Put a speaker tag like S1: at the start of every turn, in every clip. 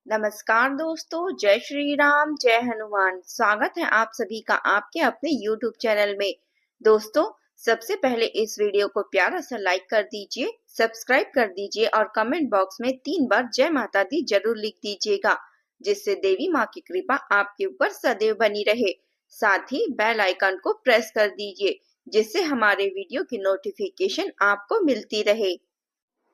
S1: नमस्कार दोस्तों, जय श्री राम, जय हनुमान। स्वागत है आप सभी का आपके अपने YouTube चैनल में। दोस्तों, सबसे पहले इस वीडियो को प्यारा सा लाइक कर दीजिए, सब्सक्राइब कर दीजिए और कमेंट बॉक्स में 3 बार जय माता दी जरूर लिख दीजिएगा, जिससे देवी माँ की कृपा आपके ऊपर सदैव बनी रहे। साथ ही बेल आइकन को प्रेस कर दीजिए, जिससे हमारे वीडियो की नोटिफिकेशन आपको मिलती रहे।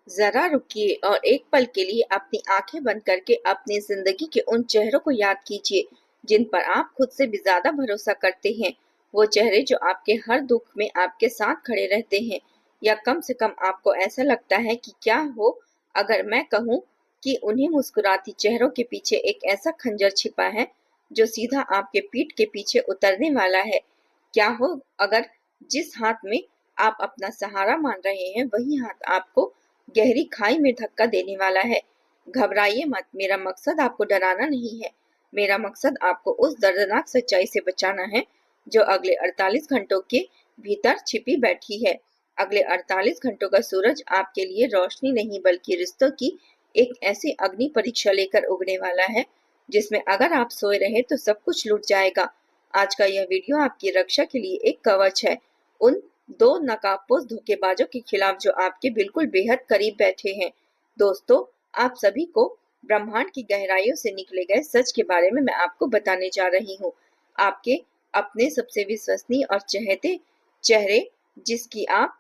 S1: जरा रुकिए और एक पल के लिए अपनी आंखें बंद करके अपनी जिंदगी के उन चेहरों को याद कीजिए जिन पर आप खुद से भी ज्यादा भरोसा करते हैं। वो चेहरे जो आपके हर दुख में आपके साथ खड़े रहते हैं, या कम से कम आपको ऐसा लगता है कि क्या हो अगर मैं कहूँ कि उन्हीं मुस्कुराती चेहरों के पीछे एक ऐसा खंजर छिपा है जो सीधा आपके पीठ के पीछे उतरने वाला है। क्या हो अगर जिस हाथ में आप अपना सहारा मान रहे हैं वही हाथ आपको गहरी खाई में धक्का देने वाला है। घबराइए मत, मेरा मकसद आपको डराना नहीं है। मेरा मकसद आपको उस दर्दनाक सच्चाई से बचाना है जो अगले 48 घंटों के भीतर छिपी बैठी है। अगले 48 घंटों का सूरज आपके लिए रोशनी नहीं बल्कि रिश्तों की एक ऐसी अग्नि परीक्षा लेकर उगने वाला है जिसमें अगर आप सोए रहे तो सब कुछ लूट जाएगा। आज का यह वीडियो आपकी रक्षा के लिए एक कवच है, उन 2 नकाबपोश धोखेबाजों के खिलाफ जो आपके बिल्कुल बेहद करीब बैठे हैं। दोस्तों, आप सभी को ब्रह्मांड की गहराइयों से निकले गए सच के बारे में मैं आपको बताने जा रही हूँ। आपके अपने सबसे विश्वसनीय और चहेते चेहरे, जिसकी आप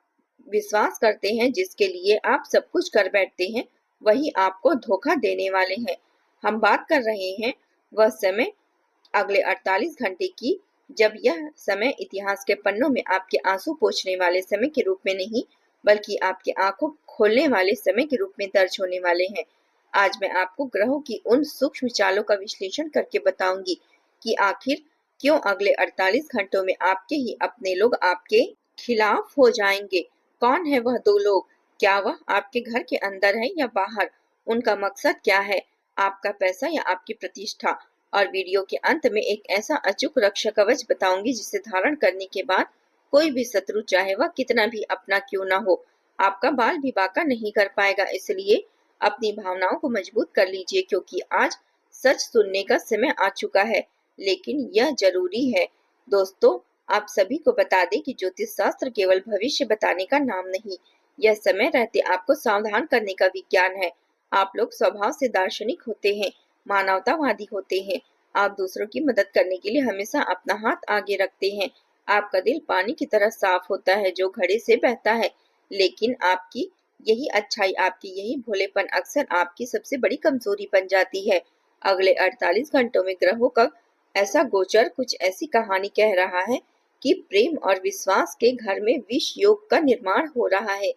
S1: विश्वास करते हैं, जिसके लिए आप सब कुछ कर बैठते हैं, वही आपको धोखा देने वाले हैं। हम बात कर रहे हैं वह समय, अगले 48 घंटे की, जब यह समय इतिहास के पन्नों में आपके आंसू पोंछने वाले समय के रूप में नहीं बल्कि आपकी आंखों खोलने वाले समय के रूप में दर्ज होने वाले हैं। आज मैं आपको ग्रहों की उन सूक्ष्म चालों का विश्लेषण करके बताऊंगी कि आखिर क्यों अगले 48 घंटों में आपके ही अपने लोग आपके खिलाफ हो जाएंगे। कौन है वह 2 लोग? क्या वह आपके घर के अंदर है या बाहर? उनका मकसद क्या है? आपका पैसा या आपकी प्रतिष्ठा? और वीडियो के अंत में एक ऐसा अचूक रक्षा कवच बताऊंगी जिसे धारण करने के बाद कोई भी शत्रु, चाहे वह कितना भी अपना क्यों ना हो, आपका बाल भी बांका नहीं कर पाएगा। इसलिए अपनी भावनाओं को मजबूत कर लीजिए, क्योंकि आज सच सुनने का समय आ चुका है, लेकिन यह जरूरी है। दोस्तों, आप सभी को बता दें कि ज्योतिष शास्त्र केवल भविष्य बताने का नाम नहीं, यह समय रहते आपको सावधान करने का विज्ञान है। आप लोग स्वभाव से दार्शनिक होते हैं, मानवतावादी होते हैं। आप दूसरों की मदद करने के लिए हमेशा अपना हाथ आगे रखते हैं। आपका दिल पानी की तरह साफ होता है जो घड़े से बहता है, लेकिन आपकी यही अच्छाई, आपकी यही भोलेपन अक्सर आपकी सबसे बड़ी कमजोरी बन जाती है। अगले 48 घंटों में ग्रहों का ऐसा गोचर कुछ ऐसी कहानी कह रहा है कि प्रेम और विश्वास के घर में विष योग का निर्माण हो रहा है।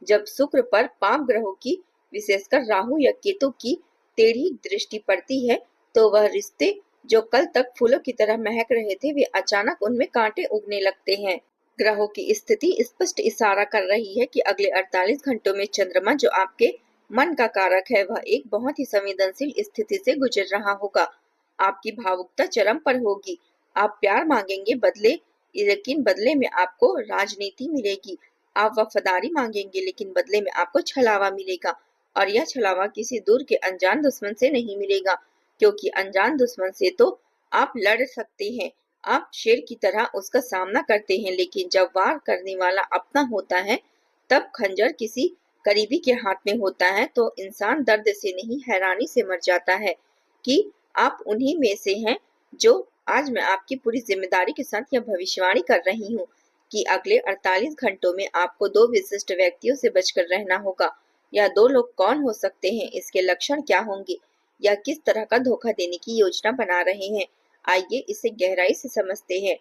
S1: जब शुक्र पर पाप ग्रहों की, विशेषकर राहु या केतु की टेढ़ी दृष्टि पड़ती है, तो वह रिश्ते जो कल तक फूलों की तरह महक रहे थे, वे अचानक उनमें कांटे उगने लगते हैं। ग्रहों की स्थिति स्पष्ट इशारा कर रही है कि अगले 48 घंटों में चंद्रमा, जो आपके मन का कारक है, वह एक बहुत ही संवेदनशील स्थिति से गुजर रहा होगा। आपकी भावुकता चरम पर होगी। आप प्यार मांगेंगे बदले, लेकिन बदले में आपको राजनीति मिलेगी। आप वफादारी मांगेंगे लेकिन बदले में आपको छलावा मिलेगा। और यह छलावा किसी दूर के अनजान दुश्मन से नहीं मिलेगा, क्योंकि अनजान दुश्मन से तो आप लड़ सकते हैं, आप शेर की तरह उसका सामना करते हैं, लेकिन जब वार करने वाला अपना होता है, तब खंजर किसी करीबी के हाथ में होता है, तो इंसान दर्द से नहीं हैरानी से मर जाता है कि आप उन्हीं में से हैं। जो आज मैं आपकी पूरी जिम्मेदारी के साथ यह भविष्यवाणी कर रही हूँ कि अगले 48 घंटों में आपको 2 विशिष्ट व्यक्तियों से बचकर रहना होगा। यह 2 लोग कौन हो सकते हैं, इसके लक्षण क्या होंगे, या किस तरह का धोखा देने की योजना बना रहे हैं, आइए इसे गहराई से समझते हैं।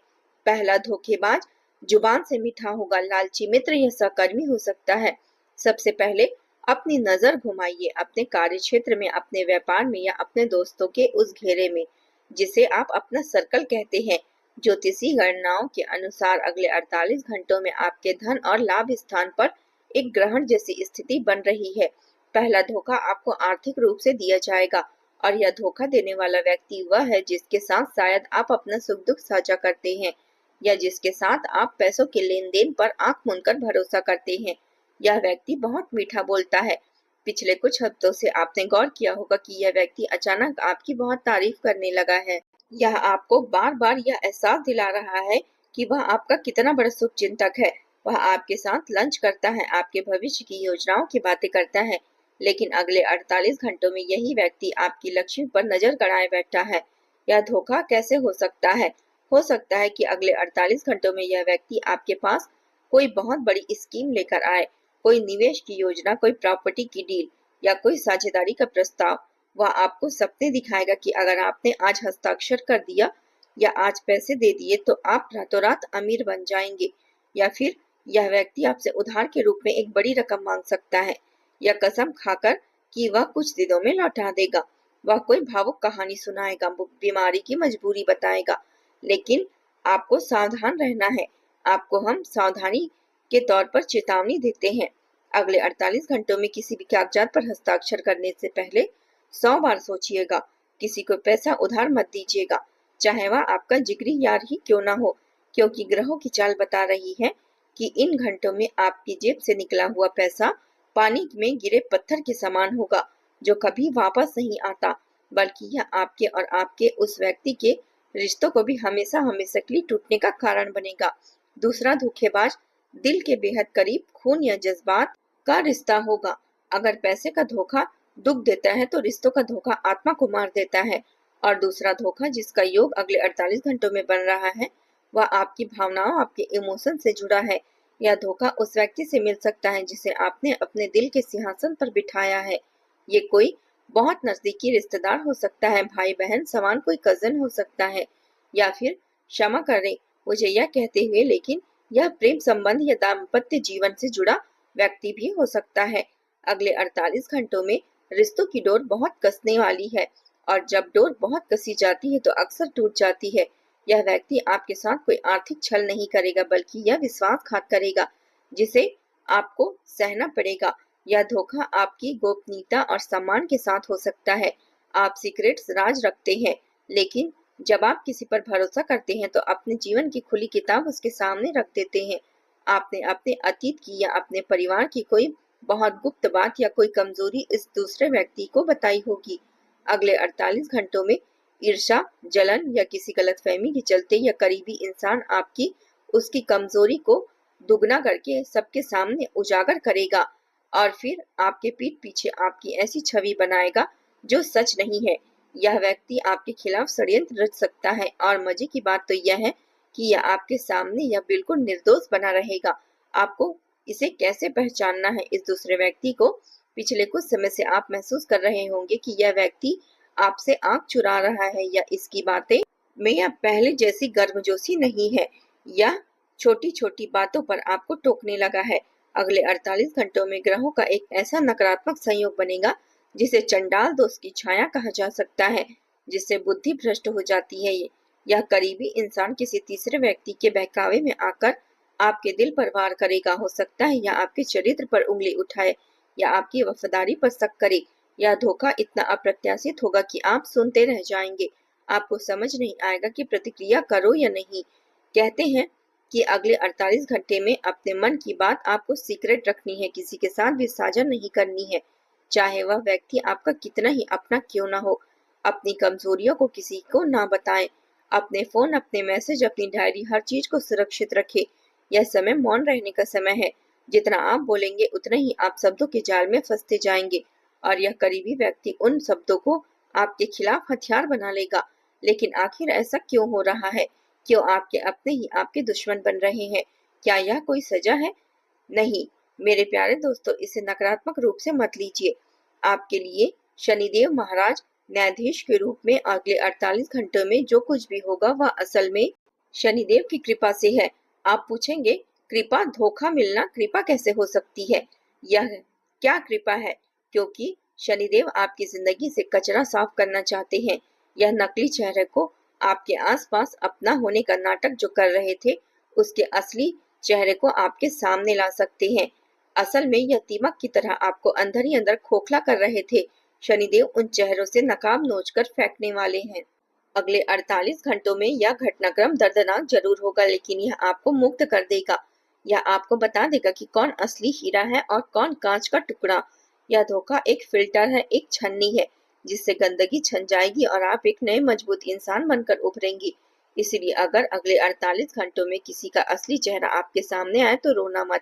S1: पहला धोखेबाज जुबान से मीठा होगा, लालची मित्र या सहकर्मी हो सकता है। सबसे पहले अपनी नजर घुमाइए अपने कार्य क्षेत्र में, अपने व्यापार में या अपने दोस्तों के उस घेरे में जिसे आप अपना सर्कल कहते हैं। ज्योतिषी गणनाओं के अनुसार अगले 48 घंटों में आपके धन और लाभ स्थान पर एक ग्रहण जैसी स्थिति बन रही है। पहला धोखा आपको आर्थिक रूप से दिया जाएगा, और यह धोखा देने वाला व्यक्ति वह है जिसके साथ शायद आप अपना सुख दुख साझा करते हैं, या जिसके साथ आप पैसों के लेन देन पर आंख मूंदकर भरोसा करते हैं। यह व्यक्ति बहुत मीठा बोलता है, पिछले कुछ हफ्तों से आपने गौर किया होगा कि यह व्यक्ति अचानक आपकी बहुत तारीफ करने लगा है। यह आपको बार बार यह एहसास दिला रहा है कि वह आपका कितना बड़ा शुभचिंतक है। वह आपके साथ लंच करता है, आपके भविष्य की योजनाओं की बातें करता है, लेकिन अगले 48 घंटों में यही व्यक्ति आपकी लक्ष्य पर नजर गड़ाए बैठा है। यह धोखा कैसे हो सकता है? हो सकता है कि अगले 48 घंटों में यह व्यक्ति आपके पास कोई बहुत बड़ी स्कीम लेकर आए, कोई निवेश की योजना, कोई प्रॉपर्टी की डील या कोई साझेदारी का प्रस्ताव। वह आपको सपने दिखाएगा कि अगर आपने आज हस्ताक्षर कर दिया या आज पैसे दे दिए तो आप रातों रात अमीर बन जाएंगे। या फिर यह व्यक्ति आपसे उधार के रूप में एक बड़ी रकम मांग सकता है या कसम खाकर कि वह कुछ दिनों में लौटा देगा। वह कोई भावुक कहानी सुनाएगा, बीमारी की मजबूरी बताएगा, लेकिन आपको सावधान रहना है। आपको हम सावधानी के तौर पर चेतावनी देते हैं। अगले 48 घंटों में किसी भी कागजात पर हस्ताक्षर करने से पहले 100 बार सोचिएगा। किसी को पैसा उधार मत दीजिएगा, चाहे वह आपका जिगरी यार ही क्यों ना हो, क्योंकि ग्रहों की चाल बता रही है कि इन घंटों में आपकी जेब से निकला हुआ पैसा पानी में गिरे पत्थर के समान होगा, जो कभी वापस नहीं आता, बल्कि यह आपके और आपके उस व्यक्ति के रिश्तों को भी हमेशा हमेशा के लिए टूटने का कारण बनेगा। दूसरा धोखेबाज दिल के बेहद करीब खून या जज्बात का रिश्ता होगा। अगर पैसे का धोखा दुख देता है तो रिश्तों का धोखा आत्मा को मार देता है। और दूसरा धोखा जिसका योग अगले 48 घंटों में बन रहा है, वह आपकी भावनाओं, आपके इमोशन से जुड़ा है। यह धोखा उस व्यक्ति से मिल सकता है जिसे आपने अपने दिल के सिंहासन पर बिठाया है। ये कोई बहुत नजदीकी रिश्तेदार हो सकता है, भाई बहन समान कोई कजन हो सकता है, या फिर क्षमा करें मुझे यह कहते हुए, लेकिन यह प्रेम संबंध या दाम्पत्य जीवन से जुड़ा व्यक्ति भी हो सकता है। अगले 48 घंटों में रिश्तों की डोर बहुत कसने वाली है, और जब डोर बहुत कसी जाती है तो अक्सर टूट जाती है। यह व्यक्ति आपके साथ कोई आर्थिक छल नहीं करेगा, बल्कि यह विश्वासघात करेगा जिसे आपको सहना पड़ेगा। यह धोखा आपकी गोपनीयता और सम्मान के साथ हो सकता है। आप सीक्रेट्स राज रखते हैं, लेकिन जब आप किसी पर भरोसा करते हैं तो अपने जीवन की खुली किताब उसके सामने रख देते हैं। आपने अपने अतीत की या अपने परिवार की कोई बहुत गुप्त बात या कोई कमजोरी इस दूसरे व्यक्ति को बताई होगी। अगले 48 घंटों में ईर्ष्या, जलन या किसी गलतफहमी के चलते यह करीबी इंसान आपकी उसकी कमजोरी को दुगना करके सबके सामने उजागर करेगा, और फिर आपके पीठ पीछे आपकी ऐसी छवि बनाएगा जो सच नहीं है। यह व्यक्ति आपके खिलाफ षड्यंत्र रच सकता है, और मजे की बात तो यह है कि यह आपके सामने यह बिल्कुल निर्दोष बना रहेगा। आपको इसे कैसे पहचानना है इस दूसरे व्यक्ति को? पिछले कुछ समय से आप महसूस कर रहे होंगे कि यह व्यक्ति आपसे आंख चुरा रहा है, या इसकी बातें में यह पहले जैसी गर्मजोशी नहीं है, या छोटी छोटी बातों पर आपको टोकने लगा है। अगले 48 घंटों में ग्रहों का एक ऐसा नकारात्मक संयोग बनेगा जिसे चंडाल दोष की छाया कहा जा सकता है, जिससे बुद्धि भ्रष्ट हो जाती है। यह करीबी इंसान किसी तीसरे व्यक्ति के बहकावे में आकर आपके दिल पर वार करेगा, हो सकता है या आपके चरित्र पर उंगली उठाए या आपकी वफादारी पर शक करे। यह धोखा इतना अप्रत्याशित होगा कि आप सुनते रह जाएंगे। आपको समझ नहीं आएगा कि प्रतिक्रिया करो या नहीं। कहते हैं कि अगले 48 घंटे में अपने मन की बात आपको सीक्रेट रखनी है, किसी के साथ भी साझा नहीं करनी है, चाहे वह व्यक्ति आपका कितना ही अपना क्यों ना हो। अपनी कमजोरियों को किसी को ना बताएं। अपने फोन, अपने मैसेज, अपनी डायरी, हर चीज को सुरक्षित रखें। यह समय मौन रहने का समय है। जितना आप बोलेंगे उतना ही आप शब्दों के जाल में फंसते जाएंगे, और यह करीबी व्यक्ति उन शब्दों को आपके खिलाफ हथियार बना लेगा। लेकिन आखिर ऐसा क्यों हो रहा है? क्यों आपके अपने ही आपके दुश्मन बन रहे हैं? क्या यह कोई सजा है? नहीं मेरे प्यारे दोस्तों, इसे नकारात्मक रूप से मत लीजिए। आपके लिए शनिदेव महाराज न्यायाधीश के रूप में अगले 48 घंटों में जो कुछ भी होगा वह असल में शनिदेव की कृपा से है। आप पूछेंगे, कृपा, धोखा मिलना कृपा कैसे हो सकती है? यह क्या कृपा है? क्योंकि शनिदेव आपकी जिंदगी से कचरा साफ करना चाहते हैं। यह नकली चेहरे को आपके आसपास अपना होने का नाटक जो कर रहे थे, उसके असली चेहरे को आपके सामने ला सकते हैं। असल में यह दीमक की तरह आपको अंदर ही अंदर खोखला कर रहे थे। शनिदेव उन चेहरों से नकाब नोचकर फेंकने वाले हैं। अगले 48 घंटों में यह घटनाक्रम दर्दनाक जरूर होगा, लेकिन यह आपको मुक्त कर देगा। यह आपको बता देगा कि कौन असली हीरा है और कौन कांच का टुकड़ा। यह धोखा एक फिल्टर है, एक छन्नी है जिससे गंदगी छन जाएगी और आप एक नए मजबूत इंसान बनकर उभरेंगी। इसलिए अगर अगले 48 घंटों में किसी का असली चेहरा आपके सामने आए तो रोना मत,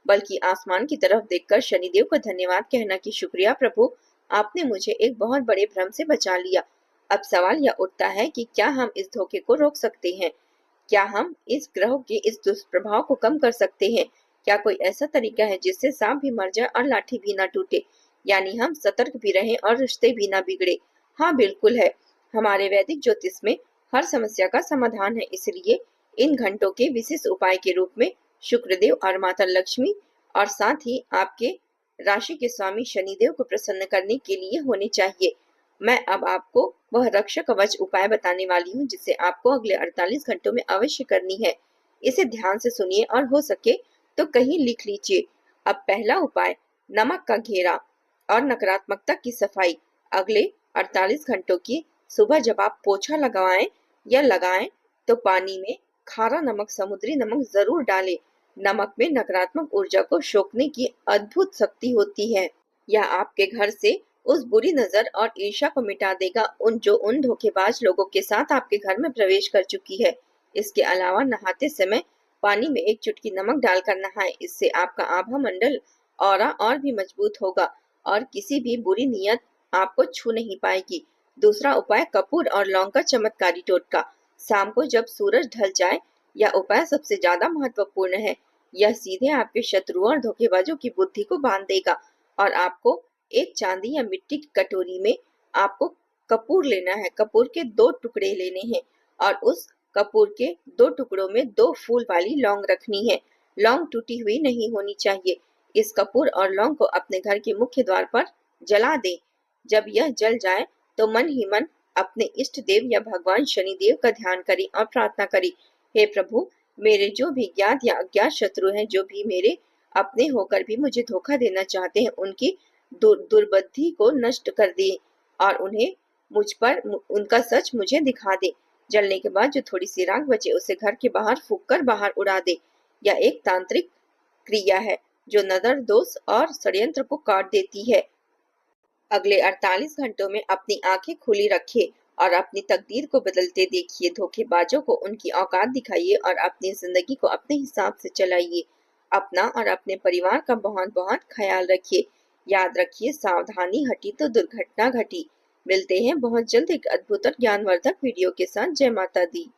S1: बल्कि आसमान की तरफ देखकर शनिदेव को धन्यवाद कहना कि शुक्रिया प्रभु, आपने मुझे एक बहुत बड़े भ्रम से बचा लिया। अब सवाल यह उठता है कि क्या हम इस धोखे को रोक सकते हैं? क्या हम इस ग्रह के इस दुष्प्रभाव को कम कर सकते हैं? क्या कोई ऐसा तरीका है जिससे सांप भी मर जाए और लाठी भी ना टूटे, यानी हम सतर्क भी रहें और रिश्ते भी ना बिगड़े? हाँ, बिल्कुल है। हमारे वैदिक ज्योतिष में हर समस्या का समाधान है, इसलिए इन घंटों के विशेष उपाय के रूप में शुक्रदेव और माता लक्ष्मी और साथ ही आपके राशि के स्वामी शनिदेव को प्रसन्न करने के लिए होने चाहिए। मैं अब आपको वह रक्षा कवच उपाय बताने वाली हूँ जिसे आपको अगले 48 घंटों में अवश्य करनी है। इसे ध्यान से सुनिए और हो सके तो कहीं लिख लीजिए। अब पहला उपाय, नमक का घेरा और नकारात्मकता की सफाई। अगले 48 घंटों की सुबह जब आप पोछा लगाएं तो पानी में खारा नमक, समुद्री नमक जरूर डालें। नमक में नकारात्मक ऊर्जा को सोखने की अद्भुत शक्ति होती है। यह आपके घर से उस बुरी नजर और ईर्ष्या को मिटा देगा उन धोखेबाज लोगों के साथ आपके घर में प्रवेश कर चुकी है। इसके अलावा नहाते समय पानी में एक चुटकी नमक डालकर नहाएं। इससे आपका आभा मंडल ऑरा और भी मजबूत होगा और किसी भी बुरी नियत आपको छू नहीं पाएगी। दूसरा उपाय, कपूर और लौंग का चमत्कारी टोटका। शाम को जब सूरज ढल जाए, यह उपाय सबसे ज्यादा महत्वपूर्ण है। यह सीधे आपके शत्रुओं और धोखेबाजों की बुद्धि को बांध देगा और आपको एक चांदी या मिट्टी की कटोरी में आपको कपूर लेना है। कपूर के 2 टुकड़े लेने हैं और उस कपूर के 2 टुकड़ों में 2 फूल वाली लौंग रखनी है। लौंग टूटी हुई नहीं होनी चाहिए। इस कपूर और लौंग को अपने घर के मुख्य द्वार पर जला दें। जब यह जल जाए तो मन ही मन अपने इष्ट देव या भगवान शनिदेव का ध्यान करें और प्रार्थना करें, हे प्रभु, मेरे जो भी ज्ञात या अज्ञात शत्रु हैं, जो भी मेरे अपने होकर भी मुझे धोखा देना चाहते हैं, उनकी दुर्बुद्धि को नष्ट कर दे और उन्हें मुझ पर उनका सच मुझे दिखा दे। जलने के बाद जो थोड़ी सी राख बचे उसे घर के बाहर फूंक कर बाहर उड़ा दे। यह एक तांत्रिक क्रिया है जो नजर दोष और षड्यंत्र को काट देती है। अगले 48 घंटों में अपनी आंखें खुली रखिए और अपनी तकदीर को बदलते देखिए। धोखेबाजों को उनकी औकात दिखाइए और अपनी जिंदगी को अपने हिसाब से चलाइए। अपना और अपने परिवार का बहुत बहुत ख्याल रखिए। याद रखिए, सावधानी हटी तो दुर्घटना घटी। मिलते हैं बहुत जल्द एक अद्भुत और ज्ञानवर्धक वीडियो के साथ। जय माता दी।